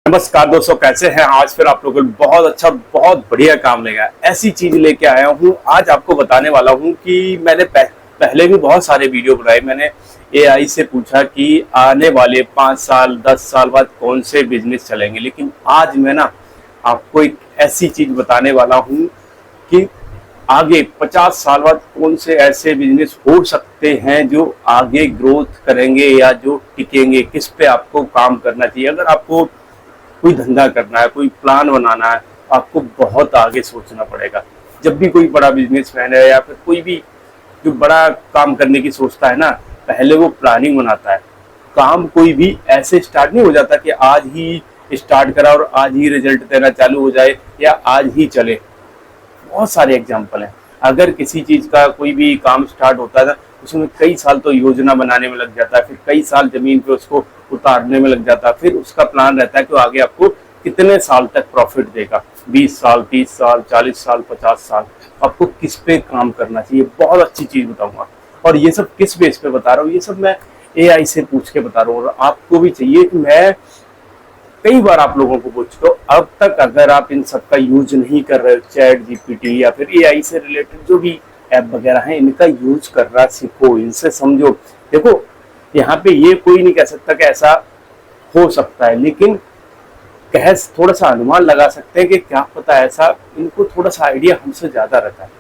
नमस्कार दोस्तों, कैसे हैं? आज फिर आप लोगों को बहुत अच्छा, बहुत बढ़िया काम लेगा, ऐसी चीज लेके आया हूँ। आज आपको बताने वाला हूँ कि मैंने पहले भी बहुत सारे वीडियो बनाए। मैंने एआई से पूछा कि आने वाले 5 साल 10 साल बाद कौन से बिजनेस चलेंगे, लेकिन आज मैं ना आपको एक ऐसी चीज बताने वाला हूँ कि आगे 50 साल बाद कौन से ऐसे बिजनेस हो सकते हैं जो आगे ग्रोथ करेंगे या जो टिकेंगे। किस पे आपको काम करना चाहिए। अगर आपको कोई धंधा करना है, कोई प्लान बनाना है, आपको बहुत आगे सोचना पड़ेगा। जब भी कोई बड़ा बिजनेसमैन है या फिर कोई भी जो बड़ा काम करने की सोचता है ना, पहले वो प्लानिंग बनाता है। काम कोई भी ऐसे स्टार्ट नहीं हो जाता कि आज ही स्टार्ट करा और आज ही रिजल्ट देना चालू हो जाए या आज ही चले। बहुत सारे एग्जाम्पल हैं। अगर किसी चीज का कोई भी काम स्टार्ट होता है ना, उसमें कई साल तो योजना बनाने में लग जाता है, फिर कई साल जमीन पे उसको उतारने में लग जाता है, फिर उसका प्लान रहता है कि आगे आपको कितने साल तक प्रॉफिट देगा। 20 साल, 30 साल, 40 साल, 50 साल, आपको किस पे काम करना चाहिए। बहुत अच्छी चीज बताऊंगा। और ये सब किस बेस पे बता रहा हूँ, ये सब मैं एआई से पूछ के बता रहा हूँ। और आपको भी चाहिए कि मैं कई बार आप लोगों को पूछ लो, अब तक अगर आप इन सब का यूज नहीं कर रहे हो, चैट जीपीटी या फिर एआई से रिलेटेड जो भी ऐप वगैरह हैं, इनका यूज करना सीखो, इनसे समझो। देखो, यहाँ पे ये कोई नहीं कह सकता कि ऐसा हो सकता है, लेकिन कह थोड़ा सा अनुमान लगा सकते हैं कि क्या पता ऐसा। इनको थोड़ा सा आइडिया हमसे ज्यादा रहता है,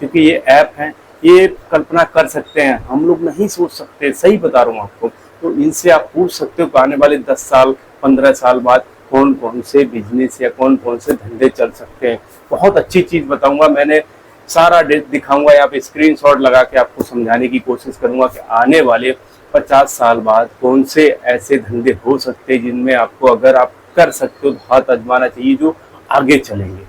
क्योंकि ये ऐप हैं, ये कल्पना कर सकते हैं, हम लोग नहीं सोच सकते। सही बता रहा हूँ आपको। तो इनसे आप पूछ सकते हो कि आने वाले 10 साल 15 साल बाद कौन कौन से बिजनेस या कौन कौन से धंधे चल सकते हैं। बहुत अच्छी चीज बताऊंगा, मैंने सारा दिखाऊंगा। यहाँ पे स्क्रीनशॉट लगा के आपको समझाने की कोशिश करूंगा कि आने वाले 50 साल बाद कौन से ऐसे धंधे हो सकते हैं जिनमें आपको, अगर आप कर सकते हो तो हाथ आजमाना चाहिए, जो आगे चलेंगे।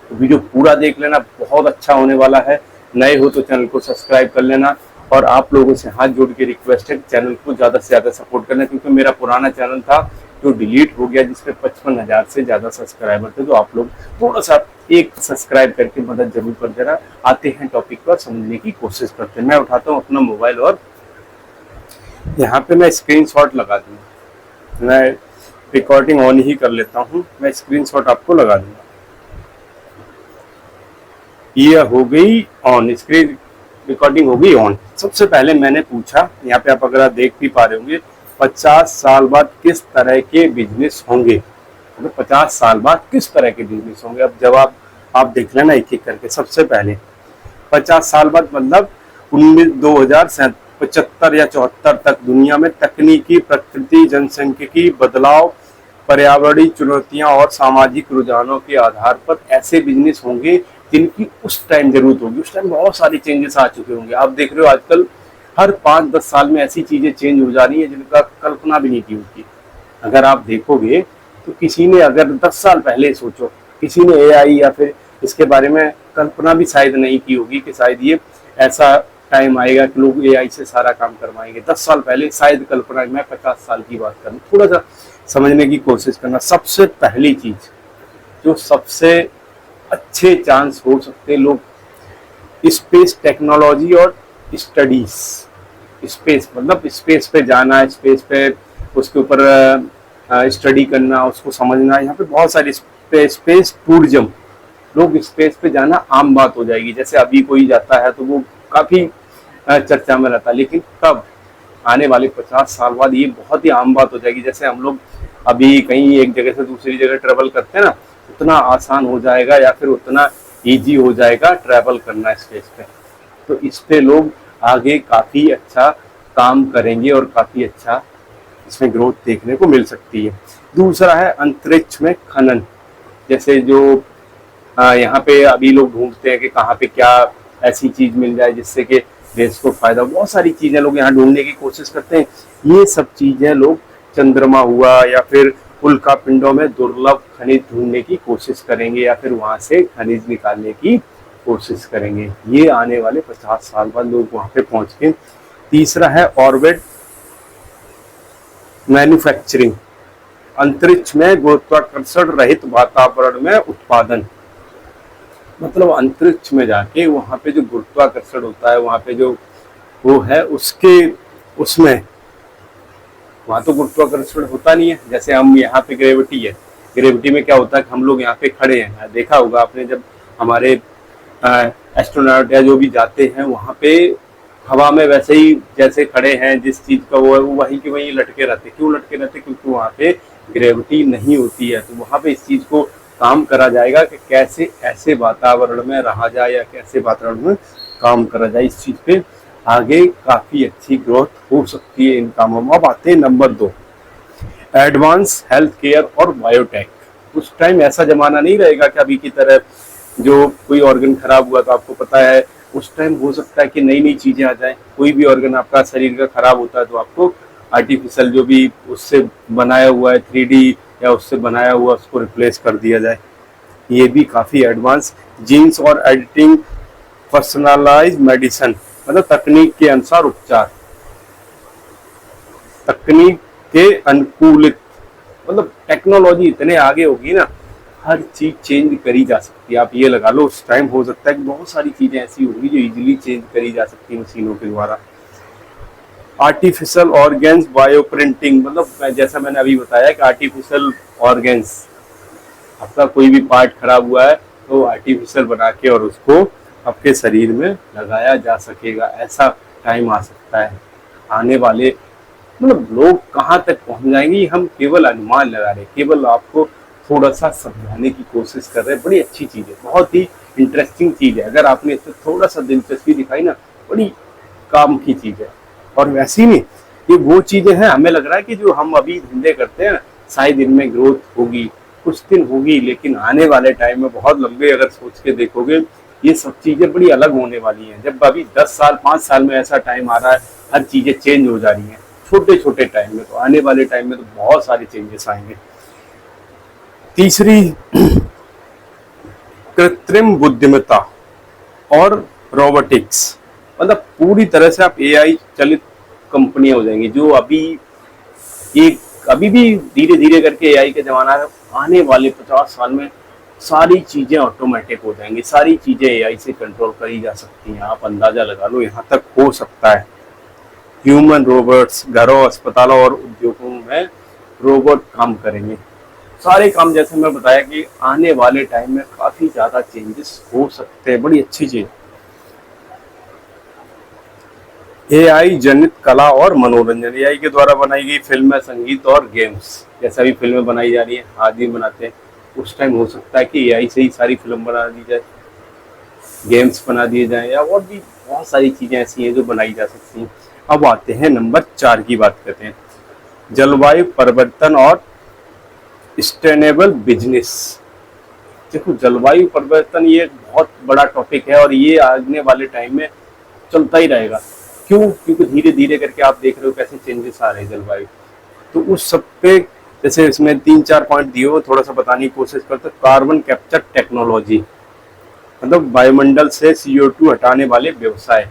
तो वीडियो पूरा देख लेना, बहुत अच्छा होने वाला है। नए हो तो चैनल को सब्सक्राइब कर लेना। और आप लोगों से हाथ जोड़ के रिक्वेस्ट है, चैनल को ज़्यादा से ज़्यादा सपोर्ट करना, क्योंकि मेरा पुराना चैनल था जो डिलीट हो गया, जिसपे 55,000 से ज़्यादा सब्सक्राइबर थे। तो आप लोग थोड़ा सा एक सब्सक्राइब करके मदद जरूर कर देना। आते हैं टॉपिक पर, समझने की कोशिश करते हैं। मैं उठाता हूँ अपना मोबाइल और यहाँ पे मैं स्क्रीनशॉट लगा दूँगा। मैं रिकॉर्डिंग ऑन ही कर लेता हूँ, मैं स्क्रीनशॉट आपको लगा दूंगा। ये हो गई ऑन, स्क्रीन रिकॉर्डिंग हो गई ऑन। सबसे पहले मैंने पूछा, यहाँ पे आप अगर आप देख भी पा रहे होंगे, 50 साल बाद किस तरह के बिजनेस होंगे। तो 50 साल बाद किस तरह के बिजनेस होंगे। अब जवाब आप देख लेना एक एक करके। सबसे पहले 50 साल बाद मतलब 2075 या 74 तक दुनिया में तकनीकी, प्रकृति, जनसंख्यिकी बदलाव, पर्यावरणीय चुनौतियां और सामाजिक रुझानों के आधार पर ऐसे बिजनेस होंगे जिनकी उस टाइम जरूरत होगी। उस टाइम बहुत सारी चेंजेस आ चुके होंगे। आप देख रहे हो आजकल हर 5-10 साल में ऐसी चीजें चेंज हो जा रही है जिनका कल्पना भी नहीं की होती। अगर आप देखोगे तो किसी ने, अगर 10 साल पहले सोचो, किसी ने एआई या फिर इसके बारे में कल्पना भी शायद नहीं की होगी कि शायद ये ऐसा टाइम आएगा कि लोग एआई से सारा काम करवाएंगे। 10 साल पहले शायद कल्पना, मैं 50 साल की बात करूँ, थोड़ा सा समझने की कोशिश करना। सबसे पहली चीज जो सबसे अच्छे चांस हो सकते लोग, स्पेस टेक्नोलॉजी और स्टडीज। स्पेस मतलब स्पेस पे जाना, स्पेस पे उसके ऊपर स्टडी करना, उसको समझना। यहाँ पे बहुत सारी स्पेस टूरिज्म, लोग स्पेस पे जाना आम बात हो जाएगी। जैसे अभी कोई जाता है तो वो काफी चर्चा में रहता है, लेकिन कब, आने वाले 50 साल बाद ये बहुत ही आम बात हो जाएगी। जैसे हम लोग अभी कहीं एक जगह से दूसरी जगह ट्रेवल करते हैं ना, उतना आसान हो जाएगा या फिर उतना इजी हो जाएगा ट्रैवल करना स्पेस पे। तो इस पे लोग आगे काफ़ी अच्छा काम करेंगे और काफ़ी अच्छा इसमें ग्रोथ देखने को मिल सकती है। दूसरा है अंतरिक्ष में खनन। जैसे जो यहाँ पे अभी लोग ढूंढते हैं कि कहाँ पे क्या ऐसी चीज़ मिल जाए जिससे कि देश को फायदा हो। बहुत सारी चीज़ें लोग यहाँ ढूंढने की कोशिश करते हैं। ये सब चीज़ें लोग चंद्रमा हुआ या फिर उल्का पिंडों में दुर्लभ खनिज ढूंढने की कोशिश करेंगे या फिर वहां से खनिज निकालने की कोशिश करेंगे। ये आने वाले 50 साल बाद लोग वहां पे पहुंच के। तीसरा है ऑर्बिट मैन्युफैक्चरिंग, अंतरिक्ष में गुरुत्वाकर्षण रहित वातावरण में उत्पादन। मतलब अंतरिक्ष में जाके वहां पे जो गुरुत्वाकर्षण होता है, वहां पे जो वो है उसके उसमें वहाँ तो गुरुत्वाकर्षण होता नहीं है, जैसे हम यहाँ पे ग्रेविटी है। ग्रेविटी में क्या होता है कि हम लोग यहाँ पे खड़े हैं, देखा होगा आपने जब हमारे एस्ट्रोनॉट या जो भी जाते हैं वहाँ पे हवा में वैसे ही जैसे खड़े हैं, जिस चीज का वो वहीं के वहीं लटके रहते। क्यों लटके रहते? क्योंकि वहाँ पे ग्रेविटी नहीं होती है। तो वहाँ पे इस चीज को काम करा जाएगा कि कैसे ऐसे वातावरण में रहा जाए या कैसे वातावरण में काम करा जाए। इस चीज पे आगे काफी अच्छी ग्रोथ हो सकती है इन कामों में। अब आते हैं नंबर 2, एडवांस हेल्थ केयर और बायोटेक। उस टाइम ऐसा जमाना नहीं रहेगा कि अभी की तरह जो कोई ऑर्गन खराब हुआ तो आपको पता है उस टाइम हो सकता है कि नई नई चीजें आ जाए। कोई भी ऑर्गन आपका शरीर का खराब होता है तो आपको आर्टिफिशियल जो भी उससे बनाया हुआ है 3D या उससे बनाया हुआ उसको रिप्लेस कर दिया जाए। ये भी काफी एडवांस जीन्स और एडिटिंग, पर्सनलाइज मेडिसिन मतलब तकनीक के अनुसार उपचार, तकनीक के अनुकूलित मतलब टेक्नोलॉजी इतने आगे होगी ना, हर चीज चेंज करी जा सकती है। आप ये लगा लो उस टाइम हो सकता है कि बहुत सारी चीजें ऐसी होंगी जो इजीली चेंज करी जा सकती है मशीनों के द्वारा। आर्टिफिशियल ऑर्गेन्स, बायो प्रिंटिंग मतलब जैसा मैंने अभी बताया कि आर्टिफिशियल ऑर्गेन्स, आपका कोई भी पार्ट खराब हुआ है तो आर्टिफिशियल बना के और उसको आपके शरीर में लगाया जा सकेगा। ऐसा टाइम आ सकता है आने वाले, मतलब लोग कहाँ तक पहुंच जाएंगे हम केवल अनुमान लगा रहे, केवल आपको थोड़ा सा समझाने की कोशिश कर रहे हैं। बड़ी अच्छी चीज है, बहुत ही इंटरेस्टिंग चीज है। अगर आपने इससे थोड़ा सा दिलचस्पी दिखाई ना, बड़ी काम की चीज है। और वैसे ही नहीं, ये वो चीजें हैं हमें लग रहा है कि जो हम अभी धंधे करते हैं शायद इनमें ग्रोथ होगी, कुछ दिन होगी, लेकिन आने वाले टाइम में बहुत लंबे अगर सोच के देखोगे ये सब चीजें बड़ी अलग होने वाली हैं। जब अभी 10 साल 5 साल में ऐसा टाइम आ रहा है, हर चीजें चेंज हो जा रही हैं छोटे छोटे टाइम में, तो आने वाले टाइम में तो बहुत सारे चेंजेस आएंगे। तीसरी, कृत्रिम बुद्धिमत्ता और रोबोटिक्स मतलब पूरी तरह से आप एआई चलित कंपनियां हो जाएंगी। जो अभी भी धीरे धीरे करके एआई का जमाना है, आने वाले 50 साल में सारी चीजें ऑटोमेटिक हो जाएंगी, सारी चीजें एआई से कंट्रोल करी जा सकती हैं। आप अंदाजा लगा लो यहाँ तक हो सकता है। ह्यूमन रोबोट्स, घरों, अस्पतालों और उद्योगों में रोबोट काम करेंगे, सारे काम। जैसे मैं बताया कि आने वाले टाइम में काफी ज्यादा चेंजेस हो सकते हैं, बड़ी अच्छी चीज। एआई जनित कला और मनोरंजन, एआई के द्वारा बनाई गई फिल्में, संगीत और गेम्स। जैसा भी फिल्में बनाई जा रही है, आदमी बनाते हैं, उस टाइम हो सकता है कि एआई से ही सारी फिल्म बना दी जाए, गेम्स बना दिए जाए, या और भी बहुत सारी चीजें ऐसी हैं जो बनाई जा सकती हैं। अब आते हैं नंबर 4 की बात करते हैं, जलवायु परिवर्तन और सस्टेनेबल बिजनेस। देखो जलवायु परिवर्तन ये बहुत बड़ा टॉपिक है और ये आने वाले टाइम में चलता ही रहेगा। क्यों? क्योंकि धीरे धीरे करके आप देख रहे हो कैसे चेंजेस आ रहे हैं जलवायु। तो उस सब पे जैसे इसमें 3-4 पॉइंट दिए हो, थोड़ा सा बताने की कोशिश करते हैं। कार्बन कैप्चर टेक्नोलॉजी मतलब वायुमंडल से CO2 हटाने वाले व्यवसाय,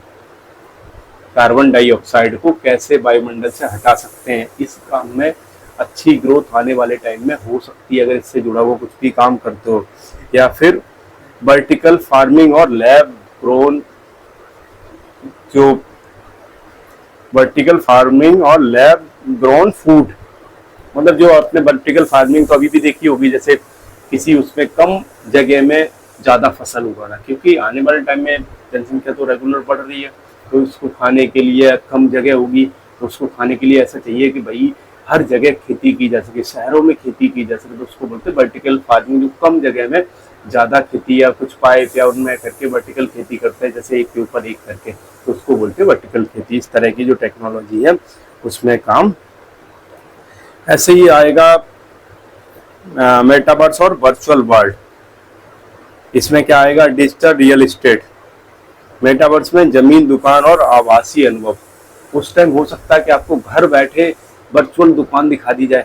कार्बन डाइऑक्साइड को कैसे वायुमंडल से हटा सकते हैं, इस काम में अच्छी ग्रोथ आने वाले टाइम में हो सकती है अगर इससे जुड़ा हुआ कुछ भी काम करते हो। या फिर वर्टिकल फार्मिंग और लैब ग्रोन, जो वर्टिकल फार्मिंग और लैब ग्रोन फूड मतलब जो आपने वर्टिकल फार्मिंग तो अभी भी देखी होगी, जैसे किसी उसमें कम जगह में ज्यादा फसल उगाना, क्योंकि आने वाले टाइम में जनसंख्या तो रेगुलर बढ़ रही है, तो उसको खाने के लिए कम जगह होगी, तो उसको खाने के लिए ऐसा चाहिए कि भाई हर जगह खेती की जा सके, शहरों में खेती की जा सके, तो उसको बोलते हैं वर्टिकल फार्मिंग। जो कम जगह में ज्यादा खेती या कुछ पाइप या उनमें करके वर्टिकल खेती करते हैं, जैसे एक के ऊपर एक करके, तो उसको बोलते हैं वर्टिकल खेती। इस तरह की जो टेक्नोलॉजी है उसमें काम ऐसे ही आएगा। मेटावर्स और वर्चुअल वर्ल्ड, इसमें क्या आएगा? डिजिटल रियल एस्टेट, मेटावर्स में जमीन, दुकान और आवासीय अनुभव। उस टाइम हो सकता है कि आपको घर बैठे वर्चुअल दुकान दिखा दी जाए।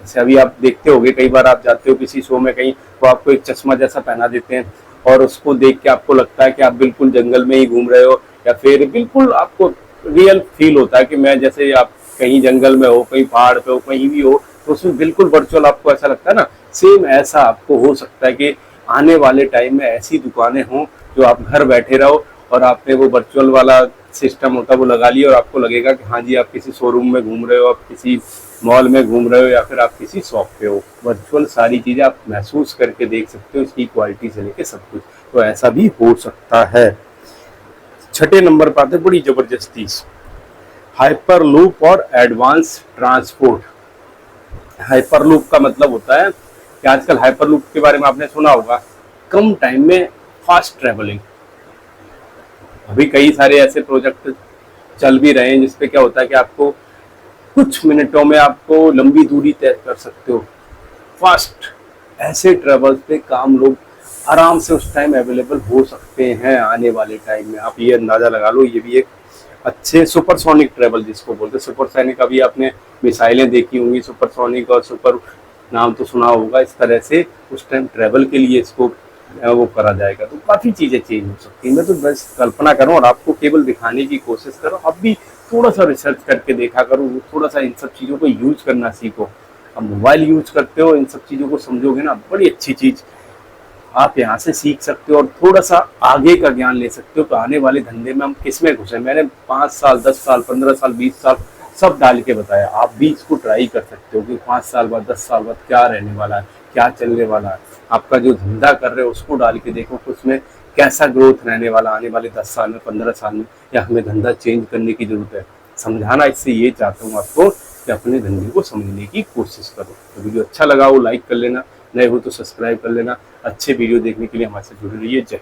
जैसे अभी आप देखते होंगे, कई बार आप जाते हो किसी शो में कहीं, तो आपको एक चश्मा जैसा पहना देते हैं और उसको देख के आपको लगता है कि आप बिल्कुल जंगल में ही घूम रहे हो, या फिर बिल्कुल आपको रियल फील होता है कि मैं जैसे आप कहीं जंगल में हो, कहीं पहाड़ पे हो, कहीं भी हो, तो उसमें बिल्कुल वर्चुअल आपको ऐसा लगता है ना। सेम ऐसा आपको हो सकता है कि आने वाले टाइम में ऐसी दुकानें हों जो आप घर बैठे रहो और आपने वो वर्चुअल वाला सिस्टम होता है वो लगा लिया और आपको लगेगा कि हाँ जी आप किसी शोरूम में घूम रहे हो, आप किसी मॉल में घूम रहे हो या फिर आप किसी शॉप पे हो, वर्चुअल सारी चीजें आप महसूस करके देख सकते हो, इसकी क्वालिटी से लेके सब कुछ। तो ऐसा भी हो सकता है। छठे नंबर पर आते बड़ी जबरदस्ती, हाइपर लूप और एडवांस ट्रांसपोर्ट। हाइपर लूप का मतलब होता है कि आजकल हाइपर लूप के बारे में आपने सुना होगा, कम टाइम में फास्ट ट्रेवलिंग। अभी कई सारे ऐसे प्रोजेक्ट चल भी रहे हैं जिसपे क्या होता है कि आपको कुछ मिनटों में आपको लंबी दूरी तय कर सकते हो फास्ट। ऐसे ट्रेवल्स पे काम लोग आराम से उस टाइम अवेलेबल हो सकते हैं आने वाले टाइम में। आप ये अंदाजा लगा लो, ये भी एक अच्छे सुपरसोनिक ट्रेवल जिसको बोलते हैं। सुपरसोनिक अभी आपने मिसाइलें देखी होंगी, सुपरसोनिक और सुपर नाम तो सुना होगा। इस तरह से उस टाइम ट्रेवल के लिए इसको वो करा जाएगा, तो काफ़ी चीज़ें चेंज हो सकती हैं। मैं तो बस कल्पना करूँ और आपको केवल दिखाने की कोशिश करूँ। आप भी थोड़ा सा रिसर्च करके देखा करो, थोड़ा सा इन सब चीज़ों को यूज करना सीखो। अब मोबाइल यूज करते हो, इन सब चीज़ों को समझोगे ना, बड़ी अच्छी चीज़ आप यहाँ से सीख सकते हो और थोड़ा सा आगे का ज्ञान ले सकते हो। तो आने वाले धंधे में हम किस में घुसे, मैंने 5 साल 10 साल 15 साल 20 साल सब डाल के बताया। आप भी इसको ट्राई कर सकते हो कि 5 साल बाद 10 साल बाद क्या रहने वाला है, क्या चलने वाला है। आपका जो धंधा कर रहे हो उसको डाल के देखो कि उसमें कैसा ग्रोथ रहने वाला आने वाले 10 साल में 15 साल में, या हमें धंधा चेंज करने की जरूरत है। समझाना इससे ये चाहता हूँ आपको कि अपने धंधे को समझने की कोशिश करो। तो वीडियो अच्छा लगा हो लाइक कर लेना, नए हो तो सब्सक्राइब कर लेना। अच्छे वीडियो देखने के लिए हमारे साथ जुड़े रहिए। जय